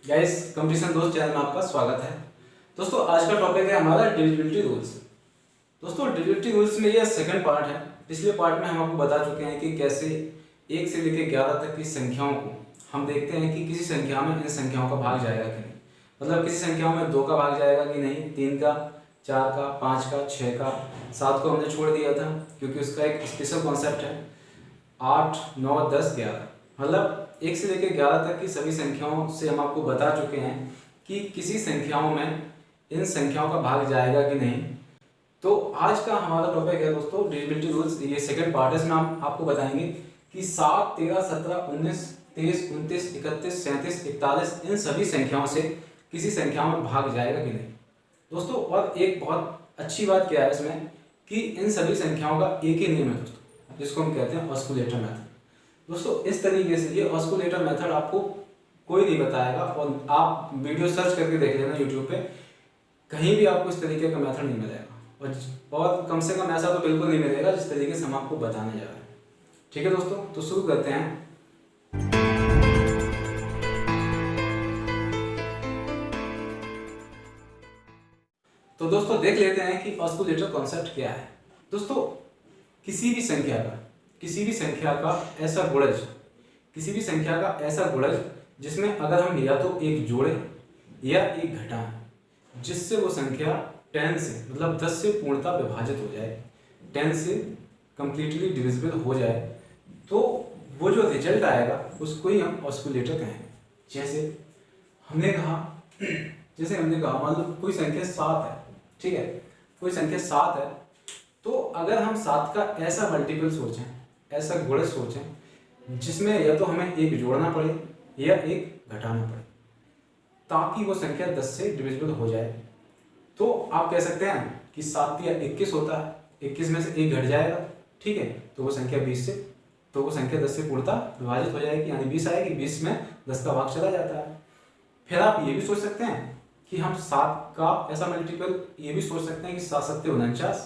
Guys competition दोस्त channel में आपका स्वागत है। दोस्तों आज का टॉपिक है हमारा डिविजिबिलिटी रूल्स। दोस्तों डिविजिबिलिटी रूल्स में यह सेकंड पार्ट है। पिछले पार्ट में हम आपको बता चुके हैं कि कैसे 1 से लेकर 11 तक की संख्याओं को हम देखते हैं कि किसी संख्या में इन संख्याओं का भाग जाएगा कि नहीं, मतलब किसी संख्याओं में 2 का भाग जाएगा कि नहीं, 3 का, 4 का, 5 का, 6 का, 7 को हमने छोड़ दिया था क्योंकि उसका एक स्पेशल कॉन्सेप्ट है। 8, 9, 10, 11 मतलब 1 से लेकर 11 तक की सभी संख्याओं से हम आपको बता चुके हैं कि किसी संख्याओं में इन संख्याओं का भाग जाएगा कि नहीं। तो आज का हमारा टॉपिक है दोस्तों डिविजिबिलिटी रूल्स। ये सेकंड पार्ट है, इसमें हम आपको बताएंगे कि 7, 13, 17, 19, 23, 29, 31, 37, 41 इन सभी संख्याओं से किसी संख्या में भाग जाएगा कि नहीं। दोस्तों और एक बहुत अच्छी बात क्या है इसमें कि इन सभी संख्याओं का एक ही नियम है दोस्तों, जिसको हम कहते हैं ऑस्कुलेटर मेथड। दोस्तों इस तरीके से ये ऑस्कुलेटर मेथड आपको कोई नहीं बताएगा और आप वीडियो सर्च करके देख लेना यूट्यूब पे, कहीं भी आपको इस तरीके का मेथड नहीं मिलेगा और कम से कम ऐसा तो बिल्कुल नहीं मिलेगा जिस तरीके से हम आपको बताने जा रहे हैं। ठीक है दोस्तों, तो शुरू करते हैं। तो दोस्तों देख लेते हैं कि ऑस्कुलेटर कॉन्सेप्ट क्या है। दोस्तों किसी भी संख्या का ऐसा गुणज, किसी भी संख्या का ऐसा गुणज जिसमें अगर हम या तो एक जोड़े या एक घटाएं, जिससे वो संख्या 10 से मतलब 10 से पूर्णतः विभाजित हो जाए, 10 से कंप्लीटली डिविजिबल हो जाए, तो वो जो रिजल्ट आएगा उसको ही हम ऑस्कुलेटर कहेंगे। जैसे हमने कहा मान लो कोई संख्या 7 है, ठीक है, कोई संख्या 7 है, तो अगर हम 7 का ऐसा मल्टीपल सोचें, ऐसा गुणज सोचें जिसमें या तो हमें एक जोड़ना पड़े या एक घटाना पड़े ताकि वो संख्या 10 से डिविजिबल हो जाए, तो आप कह सकते हैं कि 7 या 21 होता है, 21 में से एक घट जाएगा, ठीक है, तो वो संख्या 10 से पूर्णतः विभाजित हो जाएगी, यानी 20 आएगी, 20 में 10 का भाग चला जाता है। फिर आप ये भी सोच सकते हैं कि हम 7 का ऐसा मल्टीपल ये भी सोच सकते हैं कि 7 7 49,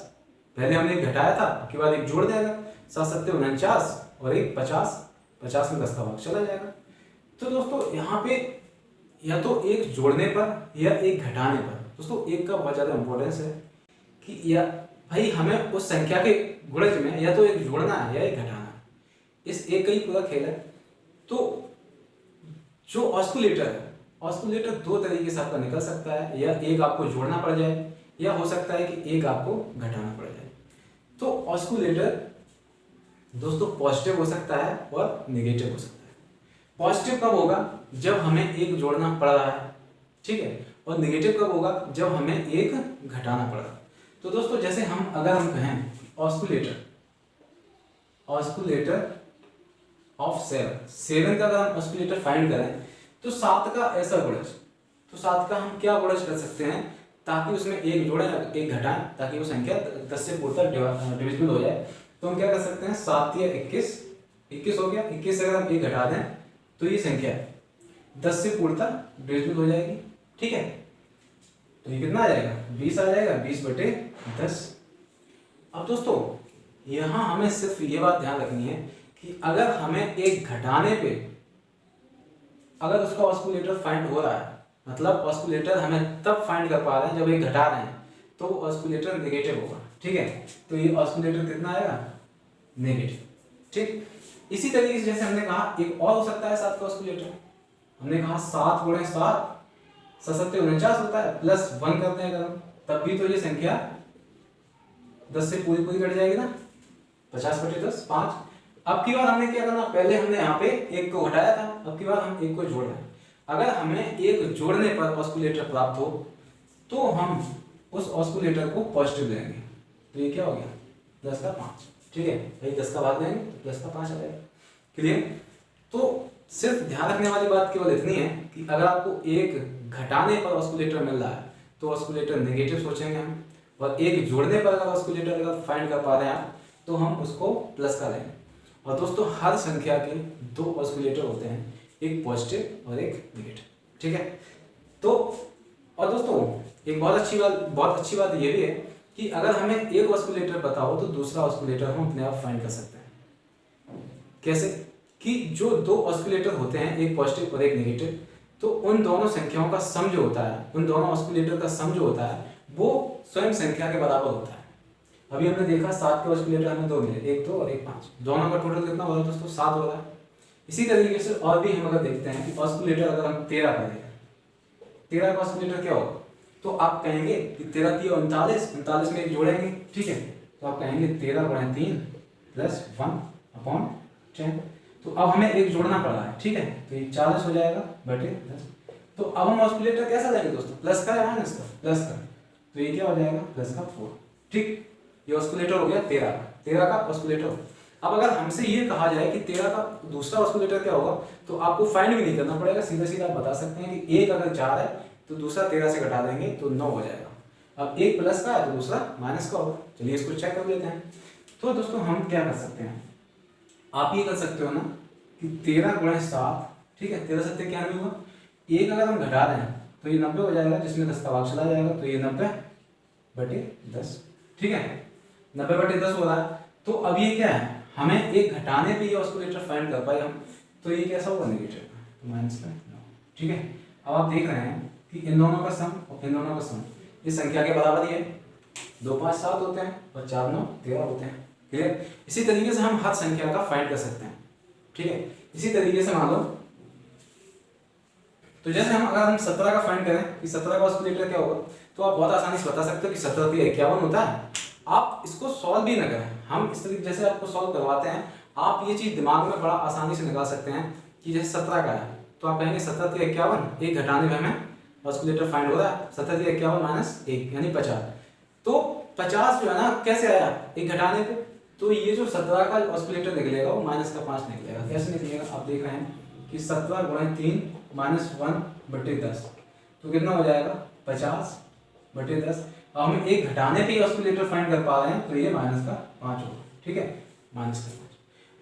पहले हमने एक घटाया था, उसके बाद एक जोड़ देगा, 7 7 49 और एक 50, 50 में 10 का भाग चला जाएगा। तो दोस्तों यहाँ पे या तो एक जोड़ने पर या एक घटाने पर, दोस्तों एक का बहुत ज़्यादा इंपॉर्टेंस है कि या भाई हमें उस संख्या के गुणज में या तो एक जोड़ना है या एक घटाना है, इस एक का ही पूरा खेल है। तो जो ऑस्कुलेटर है, ऑस्कुलेटर 2 तरीके से आपका निकल सकता है, या एक आपको जोड़ना पड़ जाए या हो सकता है कि एक आपको घटाना पड़ जाए। तो ऑस्कुलेटर दोस्तों पॉजिटिव हो सकता है और नेगेटिव हो सकता है। पॉजिटिव कब होगा? जब हमें एक जोड़ना पड़ रहा है, ठीक है, और नेगेटिव कब होगा? जब हमें एक घटाना पड़ रहा है। तो दोस्तों जैसे अगर हम कहें ऑस्कुलेटर ऑफ 7 का अगर हम ऑस्कुलेटर फाइंड करें तो 7 का ऐसा गुणज, तो 7 का हम क्या गुणज कर सकते हैं ताकि उसमें एक जोड़े एक घटाएं ताकि वो संख्या 10 से पूर्णतः डिविजिबल हो जाए। तो हम क्या कर सकते हैं, 7 या 21 हो गया, 21 से अगर हम एक घटा दें तो ये संख्या 10 से पूर्णतः डिविजिबल हो जाएगी, ठीक है। तो ये कितना आ जाएगा? 20 आ जाएगा, 20/10। अब दोस्तों यहाँ हमें सिर्फ ये बात ध्यान रखनी है कि अगर हमें एक घटाने पे अगर उसका ऑस्कुलेटर फाइंड हो रहा है, मतलब ऑस्कुलेटर हमें तब फाइंड कर पा रहे हैं जब एक घटा रहे हैं, तो ऑस्कुलेटर नेगेटिव होगा, ठीक है। तो ये ऑस्कुलेटर कितना आएगा? नेगेटिव, ठीक। इसी तरीके से जैसे हमने कहा एक और हो सकता है 7 का ऑस्कुलेटर, हमने कहा 7 × 7 7 7 49 होता है, प्लस 1 करते हैं अगर हम, तब भी तो ये संख्या 10 से पूरी घट जाएगी ना, 50/10 5। अब की बार हमने क्या करना, पहले हमने यहाँ पे एक को घटाया था, अब की बार हम एक को जोड़ रहे हैं। अगर हमें एक जोड़ने पर ऑस्कुलेटर प्राप्त हो तो हम उस ऑस्कुलेटर को पॉजिटिव लेंगे, तो ये क्या हो गया? 10 का 5, ठीक है भाई, 10 का भाग देंगे तो 10 का 5 आ जाएगा। क्लियर? तो सिर्फ ध्यान रखने वाली बात केवल इतनी है कि अगर आपको एक घटाने पर ऑस्कुलेटर मिल रहा है तो ऑस्कुलेटर नेगेटिव सोचेंगे हम, और एक जोड़ने पर अगर ऑस्कुलेटर अगर फाइंड कर पा रहे हैं आप तो हम उसको प्लस का लेंगे। और दोस्तों हर संख्या के 2 ऑस्कुलेटर होते हैं, एक पॉजिटिव और एक नेगेटिव, ठीक है। तो और दोस्तों एक बहुत अच्छी बात ये भी है कि अगर हमें एक ऑस्कुलेटर पता हो तो दूसरा ऑस्कुलेटर हम अपने आप फाइंड कर सकते हैं। कैसे? कि जो 2 ऑस्कुलेटर होते हैं, एक पॉजिटिव और एक नेगेटिव, तो उन दोनों संख्याओं का सम जो होता है, उन दोनों ऑस्किलेटर का सम जो होता है वो स्वयं संख्या के बराबर होता है। अभी हमने देखा 7 के ऑस्किलेटर हमें 2 मिले, 1 2 और 1 5, दोनों का टोटल कितना हो रहा है दोस्तों? 7 हो रहा है। इसी तरीके से और भी हम अगर देखते हैं कि ऑस्किलेटर अगर हम 13 का देखें, 13 का ऑस्किलेटर क्या होगा? तो आप कहेंगे कि 13 3 39, 39 में एक जोड़ेंगे, ठीक है, तो आप कहेंगे 13 गुणा 3 प्लस 1/10। तो अब हमें एक जोड़ना पड़ रहा है, ठीक है, तो ये 40 हो जाएगा बटे 10। तो अब हम ऑस्किलेटर कैसा लेंगे दोस्तों? प्लस का या माइनस का? प्लस का। तो ये क्या हो जाएगा? प्लस का 4। ठीक, ये ऑस्किलेटर हो गया 13 का ऑस्किलेटर। अब अगर हमसे ये कहा जाए कि 13 का दूसरा ऑस्किलेटर क्या होगा, तो आपको फाइंड भी नहीं करना पड़ेगा, सीधा सीधा आप बता सकते हैं कि एक अगर 4 है तो दूसरा 13 से घटा देंगे तो 9 हो जाएगा। अब एक प्लस का है तो दूसरा माइनस का होगा। चलिए इसको चेक कर लेते हैं। तो दोस्तों हम क्या कर सकते हैं, आप ये कर सकते हो ना कि 13 गुणा 7, ठीक है, 13 7 क्या नहीं हुआ, एक अगर हम घटा रहे हैं तो ये 90 हो जाएगा, जिसमें 10 का भाग चला जाएगा, तो ये 90 बटे 10, ठीक है, 90 बटे 10 हो रहा है। तो अब ये क्या है, हमें एक घटाने पे ये ऑस्किलेटर फाइंड कर पाए हम, तो ये कैसा होगा? नेगेटिव, तो माइनस का 9, ठीक है। अब आप देख रहे हैं कि इन दोनों का सम और इन दोनों का सम इस संख्या के बराबर ही है, 2 5 7 होते हैं और 4 9 13 होते हैं। क्लियर? इसी तरीके से हम हर संख्या का फाइंड कर सकते हैं, ठीक है। इसी तरीके से मान लो, तो जैसे अगर हम 17 का फाइंड करें कि 17 का ऑस्किलेटर क्या होगा, तो आप बहुत आसानी से बता सकते हो कि 17 3 51 होता है। आप इसको सॉल्व भी ना करें, हम इस तरीके जैसे आपको सॉल्व करवाते हैं, आप ये चीज दिमाग में बड़ा आसानी से निकाल सकते हैं कि जैसे 17 का है तो आप कहेंगे 17 3 51, एक घटाने में हमें ऑस्किलेटर फाइंड हो रहा है, 17 3 51 माइनस 1 यानी 50। तो 50 जो है ना कैसे आया एक घटाने पे, तो ये जो 17 का ऑस्किलेटर निकलेगा वो माइनस का 5 निकलेगा। कैसे निकलेगा? आप देख रहे हैं कि 17 गुणा 3 माइनस 1 बटे 10, तो कितना हो जाएगा? 50 बटे 10। अब हम एक घटाने पे ऑस्किलेटर फाइंड कर पा रहे हैं, तो ये माइनस का 5 होगा, ठीक है, माइनस का 5।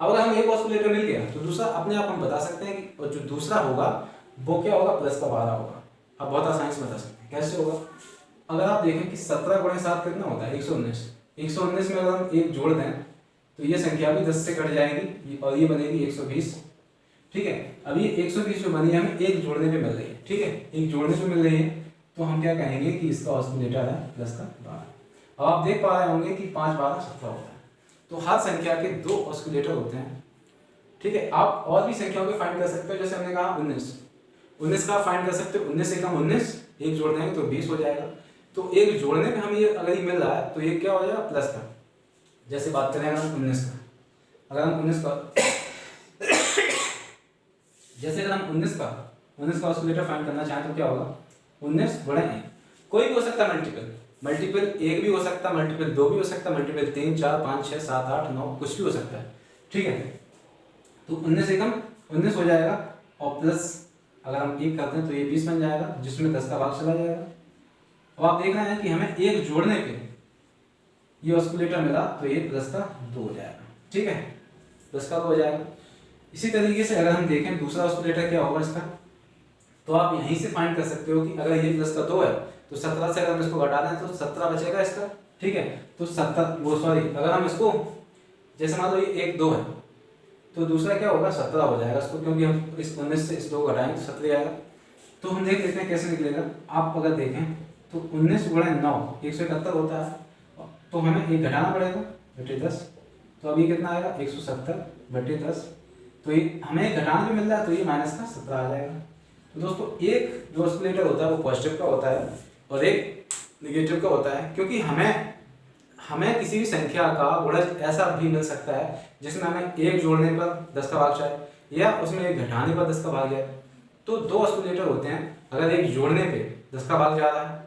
अब अगर हम एक ऑस्किलेटर मिल गया तो दूसरा अपने आप हम बता सकते हैं कि और जो दूसरा होगा वो क्या होगा? प्लस का 12 होगा। आप बहुत आसानी से बता सकते हैं कैसे होगा। अगर आप देखें कि 17 गुणा 7 कितना होता है? 119। 119 में अगर हम एक जोड़ दें तो ये संख्या भी 10 से कट जाएगी और ये बनेगी 120, ठीक है। अब ये 120 जो बनी है हमें एक जोड़ने पे मिल रही है, ठीक है, एक जोड़ने पे मिल रही है, तो हम क्या कहेंगे कि इसका ऑस्किलेटर है प्लस का 12। अब आप देख पा रहे होंगे कि 5 12 17 होता है। तो हर संख्या के 2 ऑस्किलेटर होते हैं, ठीक है। आप और भी संख्याओं के फाइंड कर सकते हो, जैसे हमने कहा 19 का फाइंड कर सकते हो। 19 एकम 19, एक जोड़ देंगे तो 20 हो जाएगा। तो एक जोड़ने पे हमें ये अगर ये मिल रहा है तो ये क्या हो जाएगा? प्लस का। जैसे बात करें अगर हम 19 का, अगर हम 19 का जैसे अगर हम 19 का ऑस्किलेटर फाइंड करना चाहें तो क्या होगा? 19 गुणा 1, कोई भी हो सकता है मल्टीपल 1 भी हो सकता है, मल्टीपल 2 भी हो सकता है, मल्टीपल 3 4 5 6 7 8 9 कुछ भी हो सकता है, ठीक है। तो 19 एकम 19 हो जाएगा और प्लस अगर हम 1 करते हैं तो ये 20 बन जाएगा, जिसमें 10 का भाग चला जाएगा। अब आप देख रहे हैं कि हमें एक जोड़ने पे ये ऑस्किलेटर मिला, तो ये प्लस का 2 हो जाएगा, ठीक है, प्लस का 2 हो जाएगा। इसी तरीके से अगर हम देखें दूसरा ऑस्किलेटर क्या होगा इसका, तो आप यहीं से फाइंड कर सकते हो कि अगर ये प्लस का 2 है तो 17 से अगर हम इसको घटा दें तो 17 बचेगा इसका, ठीक है। तो 17 अगर हम इसको जैसे मान लो ये 1 2 है तो दूसरा क्या होगा? 17 हो जाएगा इसको, क्योंकि हम इस 19 से इस 2 घटाएंगे तो 17 आएगा। तो हम देख लेते हैं कैसे निकलेगा। आप अगर देखें तो 19 गुणा 9 171 होता है, तो हमें एक घटाना पड़ेगा बटे 10, तो अभी कितना आएगा? 170 बटे 10। तो ये हमें घटाना भी मिल रहा है तो ये माइनस का 17 आ जाएगा। तो दोस्तों एक जो ऑस्किलेटर होता है वो पॉजिटिव का होता है और एक निगेटिव का होता है, क्योंकि हमें किसी भी संख्या का गुणज ऐसा भी मिल सकता है जिसमें हमें एक जोड़ने पर 10 का भाग जाए या उसमें एक घटाने पर 10 का भाग जाए। तो 2 ऑस्किलेटर होते हैं, अगर एक जोड़ने पे 10 का भाग जा रहा है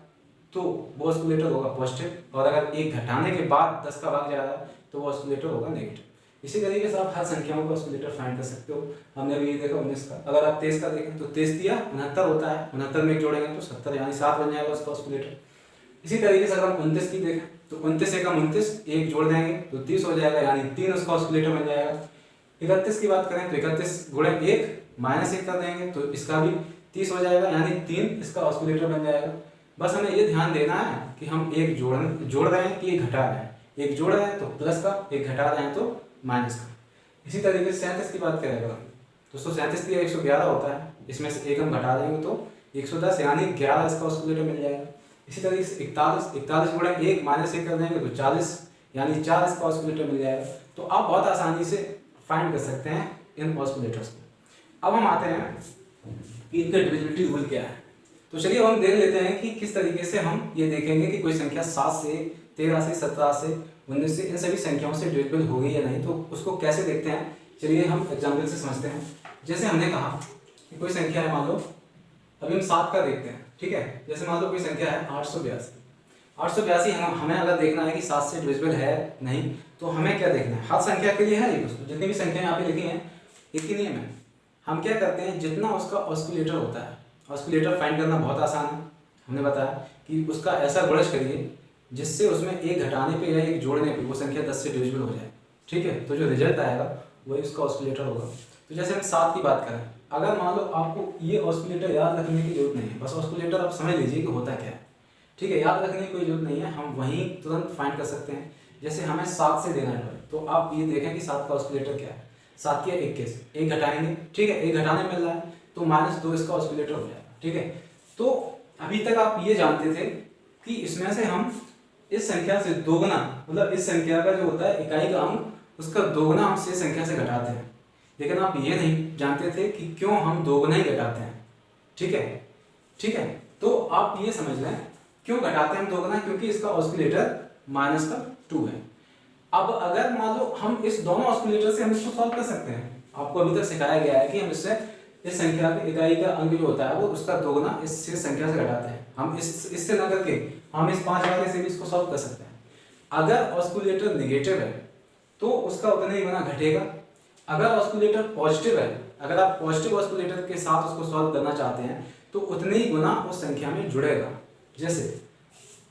तो वो ऑस्किलेटर होगा पॉजिटिव, और अगर एक घटाने के बाद 10 का भाग जा रहा है तो वो ऑस्किलेटर होगा नेगेटिव। इसी तरीके से आप हर संख्याओं का ऑस्किलेटर फाइंड कर सकते हो। हमने अभी ये देखा 19 का। अगर आप 23 का देखें तो 23 दिया 69 होता है, 69 में एक जोड़ेंगे तो 70 यानी 7 बन जाएगा उसका ऑस्किलेटर। इसी तरीके से अगर हम 29 की देखें तो 29 एकम 29, एक जोड़ देंगे तो 30 हो जाएगा, यानी 3 उसका ऑस्किलेटर बन जाएगा। 31 की बात करें तो 31 गुणे 1 माइनस 1 कर देंगे तो इसका भी 30 हो जाएगा, यानी 3 इसका ऑस्किलेटर बन जाएगा। बस हमें ये ध्यान देना है कि हम एक जोड़ रहे हैं कि एक घटा रहे हैं। एक जोड़ रहे हैं तो प्लस का, एक घटा रहे हैं तो माइनस का। इसी तरीके से 37 की बात करें अगर दोस्तों, 37 की 111 होता है, इसमें से एक हम घटा देंगे तो 110 यानी 11 इसका ऑस्कुलेटर मिल जाएगा। इसी तरीके से 41 गुणा 1 माइनस 1 कर देंगे तो 40 यानी 4 इसका ऑस्कुलेटर मिल जाएगा। तो आप बहुत आसानी से फाइंड कर सकते हैं इन ऑस्कुलेटर्स को। अब हम आते हैं कि इनका डिविजिबिलिटी रूल क्या है। तो चलिए अब हम देख लेते हैं कि किस तरीके से हम ये देखेंगे कि कोई संख्या 7 से 13 से 17 से 19 से इन सभी संख्याओं से डिविजिबल हो गई या नहीं, तो उसको कैसे देखते हैं। चलिए हम एग्जाम्पल से समझते हैं। जैसे हमने कहा कि कोई संख्या है, मान लो अभी हम 7 का देखते हैं, ठीक है। जैसे मान लो कोई संख्या है 882 हमें अगर देखना है कि 7 से डिविजिबल है नहीं, तो हमें क्या देखना है, हर संख्या के लिए है ये दोस्तों, जितनी भी संख्या यहाँ पे लिखी हैं एक ही नियम है। हम क्या करते हैं, जितना उसका ऑस्कुलेटर होता है, ऑस्कुलेटर फाइंड करना बहुत आसान है। हमने बताया कि उसका ऐसा गुणज करिए जिससे उसमें एक घटाने पे या एक जोड़ने पे वो संख्या 10 से डिविजिबल हो जाए, ठीक है। तो जो रिजल्ट आएगा वही उसका ऑस्कुलेटर होगा। तो जैसे हम 7 की बात करें, अगर मान लो आपको ये ऑस्कुलेटर याद रखने की जरूरत नहीं है, बस ऑस्कुलेटर आप समझ लीजिए कि होता क्या है, ठीक है। याद रखने की कोई जरूरत नहीं है, हम वहीं तुरंत फाइंड कर सकते हैं। जैसे हमें 7 से देना है, तो आप ये देखें कि 7 का ऑस्कुलेटर क्या है। 7 के 21, एक घटाएंगे, ठीक है, एक घटाने मिल रहा है तो -2 इसका ऑस्कुलेटर हो जाएगा, ठीक है। तो अभी तक आप ये जानते थे कि इसमें से हम इस संख्या से दोगुना, मतलब इस संख्या का जो होता है इकाई का अंक उसका दोगुना हम शेष संख्या से घटाते हैं, लेकिन आप ये नहीं जानते थे कि क्यों हम दोगुना ही घटाते हैं, ठीक है, ठीक है। तो आप ये समझ लें क्यों घटाते हैं हम दोगुना, क्योंकि इसका ऑस्कुलेटर -2 है। अब अगर मान लो हम इस दोनों ऑस्कुलेटर से हम इसको सॉल्व कर सकते हैं। आपको अभी तक सिखाया गया है कि हम इससे इस संख्या की इकाई का अंक जो होता है वो उसका दोगुना इस संख्या से घटाते हैं। हम इससे ना करके हम इस 5 वाले से भी इसको सॉल्व कर सकते हैं। अगर ऑस्कुलेटर नेगेटिव है तो उसका उतना ही गुना घटेगा। अगर ऑस्कुलेटर पॉजिटिव है, अगर आप पॉजिटिव ऑस्कुलेटर के साथ उसको सॉल्व करना चाहते हैं तो उतने ही गुना उस संख्या में जुड़ेगा। जैसे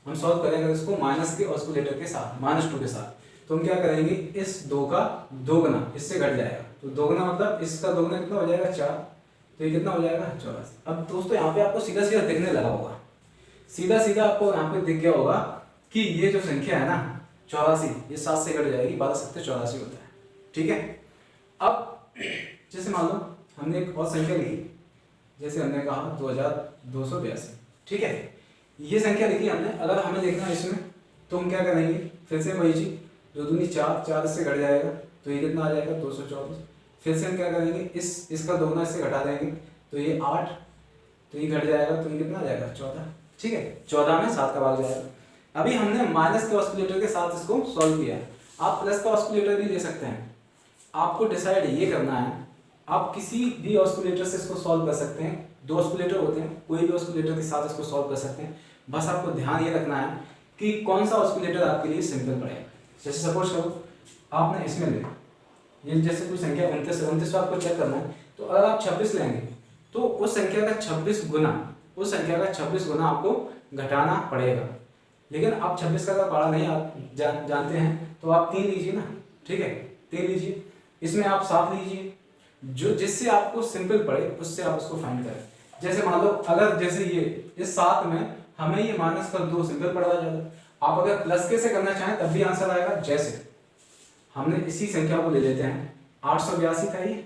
हम सॉल्व करेंगे इसको माइनस के ऑस्कुलेटर के साथ, -2 के साथ, तो हम क्या करेंगे, इस 2 का दोगुना इससे घट जाएगा। तो दोगुना मतलब इसका दोगुना कितना हो जाएगा, 4, तो ये कितना हो जाएगा, 84। अब दोस्तों यहाँ पे आपको सीधा सीधा दिखने लगा होगा, सीधा सीधा आपको यहाँ पे दिख गया होगा कि ये जो संख्या है ना 84, ये 7 से घट जाएगी, 12 7 84 होता है, ठीक है। अब जैसे मान लो हमने एक और संख्या लिखी, जैसे हमने कहा 2282, ठीक है। ये संख्या लिखी हमने, अगर हमें देखना है इसमें तो हम क्या करेंगे, फिर से वही चीज, 2 दूनी 4, 4 इससे घट जाएगा तो ये कितना आ जाएगा, 224। फिर से हम क्या करेंगे, इसका दोगुना इससे घटा देंगे तो ये 8, तो ये घट जाएगा तो ये कितना आ जाएगा, 14, ठीक है। 14 में 7 का भाग जाएगा। अभी हमने माइनस के ऑस्कुलेटर के साथ इसको सॉल्व किया। आप प्लस का ऑस्कुलेटर भी ले सकते हैं। आपको डिसाइड ये करना है, आप किसी भी ऑस्कुलेटर से इसको सॉल्व कर सकते हैं। 2 ऑस्कुलेटर होते हैं, कोई भी ऑस्कुलेटर के साथ इसको सॉल्व कर सकते हैं। बस आपको ध्यान ये रखना है कि कौन सा ऑस्कुलेटर आपके लिए सिंपल पड़ेगा। जैसे सपोज करो आपने इसमें ले, ये जैसे कोई संख्या 29 आपको चेक करना है, तो अगर आप 26 लेंगे तो उस संख्या का 26 गुना, उस संख्या का 26 गुना आपको घटाना पड़ेगा। लेकिन आप 26 का पढ़ा नहीं आप जानते हैं तो आप 3 लीजिए ना, ठीक है, 3 लीजिए। इसमें आप 7 लीजिए, जो जिससे आपको सिंपल पड़े उससे आप उसको फाइंड करें। जैसे मान लो अगर जैसे ये इस 7 में हमें ये -2 सिंपल पड़ रहा ज़्यादा, आप अगर प्लस के से करना चाहें तब भी आंसर आएगा। जैसे हमने इसी संख्या को ले लेते हैं, 882 था ये,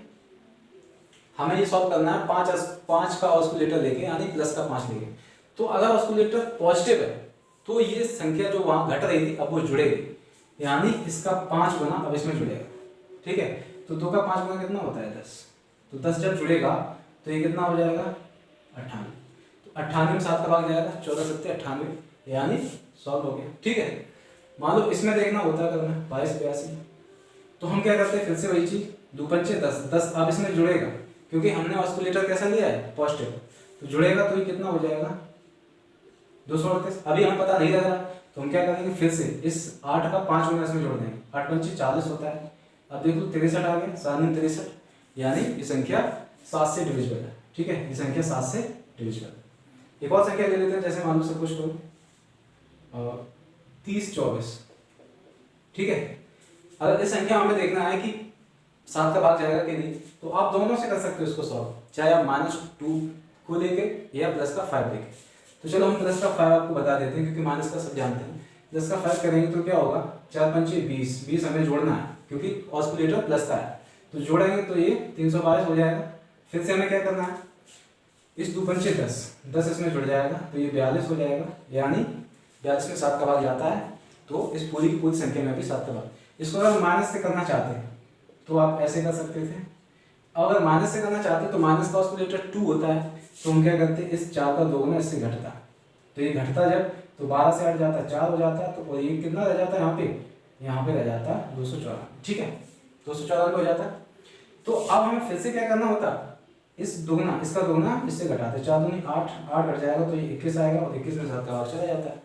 हमें ये सॉल्व करना है 5 का ऑस्कुलेटर लेके, यानी प्लस का 5 लेके। तो अगर ऑस्कुलेटर पॉजिटिव है तो ये संख्या जो वहां घट रही थी अब वो जुड़ेगी, यानी इसका 5 गुना अब इसमें जुड़ेगा, ठीक है। तो 2 का 5 गुना कितना होता है, 10। तो 10 जब जुड़ेगा तो ये कितना हो जाएगा, 98। तो 98 में 7 का भाग जाएगा, 14 7 98, यानी सॉल्व हो गया, ठीक है। मान लो इसमें देखना होता है करना 22 82, तो हम क्या करते हैं, फिर से वही चीज, 2 5 10 10 अब इसमें जुड़ेगा, क्योंकि हमने ऑस्कुलेटर कैसा लिया है, पॉजिटिव, तो जुड़ेगा तो ये कितना हो जाएगा, 238। अभी हमें पता नहीं लग रहा तो हम क्या करेंगे, फिर से इस 8 का 5 गुना इसमें जोड़ देंगे, 8 पंचे 40 होता है। अब देखो 63 आ गया, 7 63, यानी ये संख्या 7 से डिविजिबल है, ठीक है, ये संख्या 7 से डिविजिबल है। एक और संख्या ले लेते हैं, जैसे मान लो सब कुछ करो 30 24, ठीक है। अगर इस संख्या हमें देखना है कि 7 का भाग जाएगा कि नहीं, तो आप दोनों से कर सकते हो इसको सॉल्व, चाहे आप -2 को लेके या प्लस का 5 लेके। तो चलो हम प्लस का 5 आपको बता देते हैं, क्योंकि माइनस का सब जानते हैं। प्लस का 5 करेंगे तो क्या होगा, 4 पंचे 20, 20 हमें जोड़ना है क्योंकि ऑस्कुलेटर प्लस का है, तो जोड़ेंगे तो ये 322 हो जाएगा। फिर से हमें क्या करना है, इस 2 पंचे 10, 10 इसमें जुड़ जाएगा तो ये 42 हो जाएगा, यानी 42 में 7 का भाग जाता है, तो इस पूरी की पूरी संख्या में भी 7 का भाग। इसको अगर माइनस से करना चाहते हैं तो आप ऐसे कर सकते थे, अगर माइनस से करना चाहते हैं तो माइनस का ऑस्कुलेटर 2 होता है, तो हम क्या करते हैं, इस 4 का 2 इससे घटता, तो ये घटता जब तो 12 से 8 जाता है 4 हो जाता है, तो और ये कितना रह जाता है यहाँ पे रह जाता है 254, ठीक है 254 हो जाता है। तो अब हमें फिर से क्या करना होता, इस दुगना इसका दुगना इससे घटाते, 4 दूनी 8, 8 घट जाएगा तो ये 21 आएगा और 21 में 7 का भाग चला जाता है।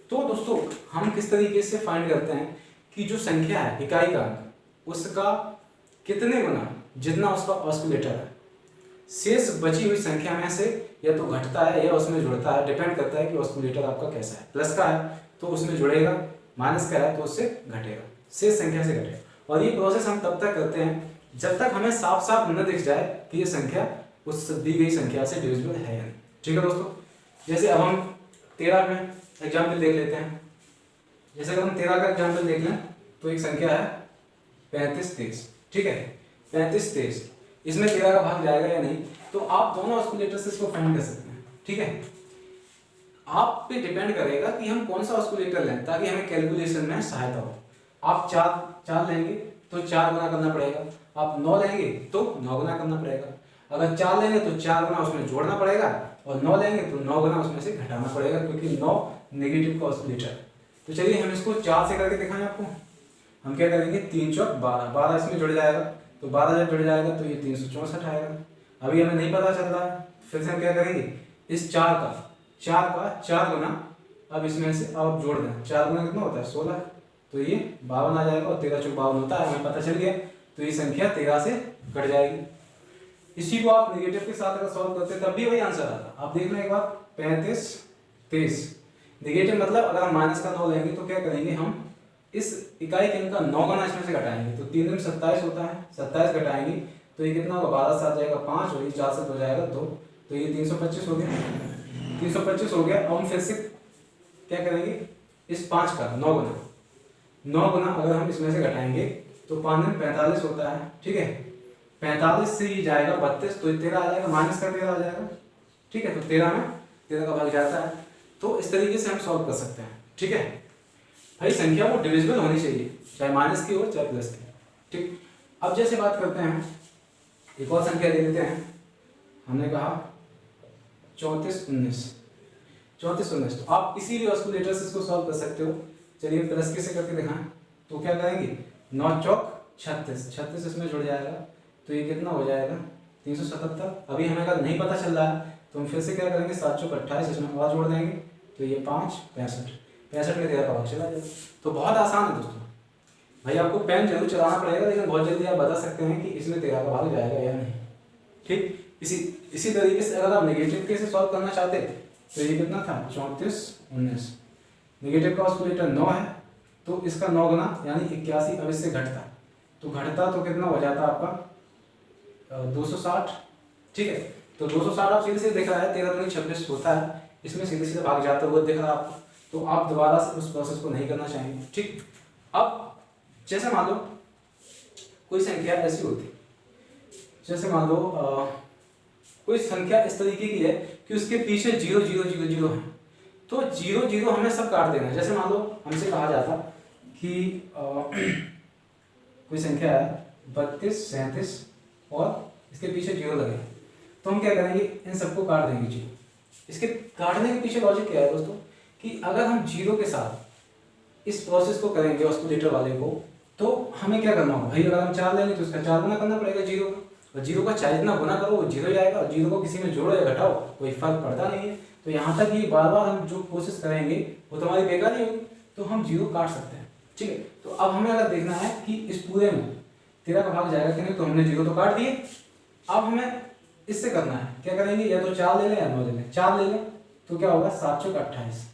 तो दोस्तों हम किस तरीके से फाइंड करते हैं कि जो संख्या है इकाई का अंक उसका कितने गुना जितना उसका ऑस्कुलेटर है, शेष बची हुई संख्या में से या तो घटता है या उसमें जुड़ता है, डिपेंड करता है कि ऑस्कुलेटर आपका कैसा है। प्लस का है तो उसमें जुड़ेगा, माइनस का है तो उससे घटेगा, शेष संख्या से घटेगा। और ये प्रोसेस हम तब तक करते हैं जब तक हमें साफ साफ न दिख जाए कि ये संख्या उस दी गई संख्या से डिविजिबल है या नहीं। ठीक है दोस्तों, जैसे अब हम 13 में एग्जाम्पल देख लेते हैं। जैसे अगर हम 13 का एग्जाम्पल देख लें तो एक संख्या है 35 23, ठीक है 35 23, इसमें 13 का भाग जाएगा या नहीं, तो आप दोनों ऑस्कुलेटर से इसको फाइंड कर सकते हैं। ठीक है, आप पे डिपेंड करेगा कि हम कौन सा ऑस्कुलेटर लें ताकि हमें कैलकुलेशन में सहायता हो। आप 4 लेंगे तो 4 गुना करना पड़ेगा, आप 9 लेंगे तो 9 गुना करना पड़ेगा, अगर 4 लेंगे तो 4 गुना उसमें जोड़ना पड़ेगा, और 9 लेंगे तो 9 गुना उसमें से घटाना पड़ेगा, क्योंकि 9 नेगेटिव का ऑस्कुलेटर। तो चलिए हम इसको 4 से करके दिखाएं आपको। हम क्या करेंगे, 3 चौक 12, 12 इसमें जुड़ जाएगा, तो 12 जब जुड़ जाएगा तो ये 364 आएगा। अभी हमें नहीं पता चल रहा है, फिर से हम क्या करेंगे, इस 4 का 4 गुना, अब इसमें से अब जोड़ दें, 4 गुना कितना होता है 16, तो ये 52 आ जाएगा, और 13 चौक 52 होता है, हमें पता चल गया। तो ये संख्या 13 से कट जाएगी। इसी को आप नेगेटिव के साथ अगर सॉल्व करते तब भी वही आंसर आता। आप देखना एक बार, 35 23 नेगेटिव मतलब अगर हम माइनस का 9 लेंगे तो क्या करेंगे, हम इस इकाई के अंक का 9 गुना इसमें से घटाएंगे, तो 3 में 27 होता है, 27 घटाएंगे तो ये कितना होगा, 12 से 7 जाएगा 5, और ये 4 से 2 जाएगा 2, तो ये 325 हो गया, 325 हो गया। अब हम फिर से क्या करेंगे, इस 5 का 9 गुना अगर हम इसमें से घटाएंगे तो 5 में 45 होता है, ठीक है 45 से ये जाएगा 32, तो 13 आ जाएगा, माइनस का 13 आ जाएगा, ठीक है, तो 13 में 13 का भाग जाता है। तो इस तरीके से हम सॉल्व कर सकते हैं। ठीक है भाई, संख्या वो डिविजिबल होनी चाहिए, चाहे माइनस की हो चाहे प्लस की। ठीक, अब जैसे बात करते हैं, एक और संख्या दे देते हैं, हमने कहा 34 19, तो आप किसी भी ऑस्कुलेटर से इसको सॉल्व कर सकते हो। चलिए प्लस के से करके दिखाएं, तो क्या करेंगे, 9 चौक 36 इसमें जुड़ जाएगा, तो ये कितना हो जाएगा 377। अभी हमें अगर नहीं पता चल रहा है तो हम फिर से क्या करेंगे, 7 चौक 28 इसमें और जोड़ देंगे, तो ये 5 65 में 13 का भाग चला जाएगा। तो बहुत आसान है दोस्तों, भाई आपको पेन जरूर चलाना पड़ेगा, लेकिन बहुत जल्दी आप बता सकते हैं कि इसमें 13 का भाग जाएगा या नहीं। ठीक, इसी तरीके से अगर आप नेगेटिव के से सॉल्व करना चाहते तो ये कितना था 34 19, नेगेटिव का ऑस्कुलेटर 9 है, तो इसका 9 गुना यानी 81, अब इससे घटता तो कितना हो जाता आपका 260। ठीक है, तो 260 आप सीधे से दिख रहा है, 13 दूनी 26 होता है, इसमें सीधे सीधे भाग जाता हुआ दिख रहा है आपको, तो आप दोबारा से उस प्रोसेस को नहीं करना चाहेंगे। ठीक, अब जैसे मान लो कोई संख्या ऐसी होती, जैसे मान लो कोई संख्या इस तरीके की है कि उसके पीछे 0 0 0 0 है, तो 0 0 हमें सब काट देना है। जैसे मान लो हमसे कहा जाता कि कोई संख्या है 32 37 और इसके पीछे 0 लगे, तो हम क्या करेंगे, इन सबको काट देंगे जी। इसके काटने के पीछे लॉजिक क्या है दोस्तों, कि अगर हम 0 के साथ इस प्रोसेस को करेंगे ऑस्कुलेटर वाले को, तो हमें क्या करना होगा भाई, अगर हम 4 लेंगे तो इसका 4 गुना करना पड़ेगा 0 का, और 0 का चाहे जितना गुना करो वो 0 ही आएगा, और 0 को किसी में जोड़ो या घटाओ कोई फर्क पड़ता नहीं है। तो यहाँ तक ये बार बार हम जो कोशिश करेंगे वो तुम्हारी बेकार ही होगी, तो हम 0 काट सकते हैं। ठीक है, तो अब हमें अगर देखना है कि इस पूरे में 13 का भाग जाएगा कि नहीं, तो हमने 0 तो काट दिए। अब हमें इससे करना है, क्या करेंगे, या तो 4 ले लें या 9 ले लें। 4 ले लें तो क्या होगा, 7 चौक 28,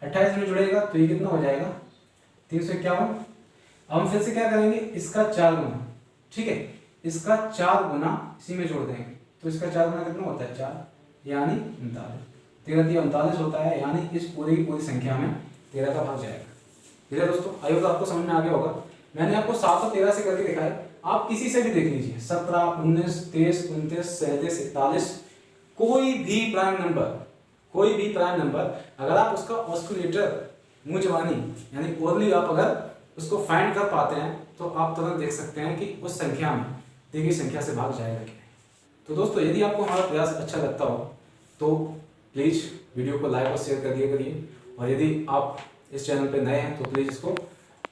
28 में जुड़ेगा तो ये कितना हो जाएगा 351। अब हम फिर से क्या करेंगे, इसका 4 गुना, ठीक है, इसका 4 गुना इसी में जोड़ देंगे, तो इसका 4 गुना कितना होता है 4, यानी 39, 13 3 39 होता है, यानी इस पूरी की पूरी संख्या में 13 का भाग जाएगा। ठीक है दोस्तों, आई होप आपको समझ में आ गया होगा। मैंने आपको 7 और 13 से करके दिखाया, आप किसी से भी देख लीजिए, 17 19 23 29 37 41 कोई भी प्राइम नंबर अगर आप उसका ऑस्कुलेटर मुंह जबानी यानी ओरली आप अगर उसको फाइंड कर पाते हैं तो आप तुरंत देख सकते हैं कि उस संख्या में दी गई संख्या से भाग जाएगा कि नहीं। तो दोस्तों यदि आपको हमारा प्रयास अच्छा लगता हो तो प्लीज़ वीडियो को लाइक और शेयर कर दिया करिए, और यदि आप इस चैनल पर नए हैं तो प्लीज़ इसको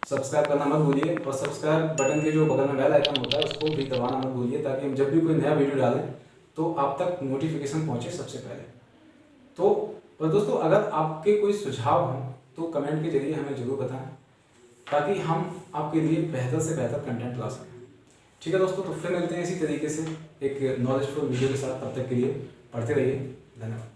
सब्सक्राइब करना मत भूलिए, और सब्सक्राइब बटन के जो बगल में बेल आइकन होता है उसको भी दबाना मत भूलिए, ताकि हम जब भी कोई नया वीडियो डालें तो आप तक नोटिफिकेशन पहुंचे सबसे पहले। तो और दोस्तों अगर आपके कोई सुझाव हों तो कमेंट के जरिए हमें ज़रूर बताएं, ताकि हम आपके लिए बेहतर से बेहतर कंटेंट ला सकें। ठीक है दोस्तों, तो फिर मिलते हैं इसी तरीके से एक नॉलेजफुल वीडियो के साथ। तब तक के लिए पढ़ते रहिए। धन्यवाद।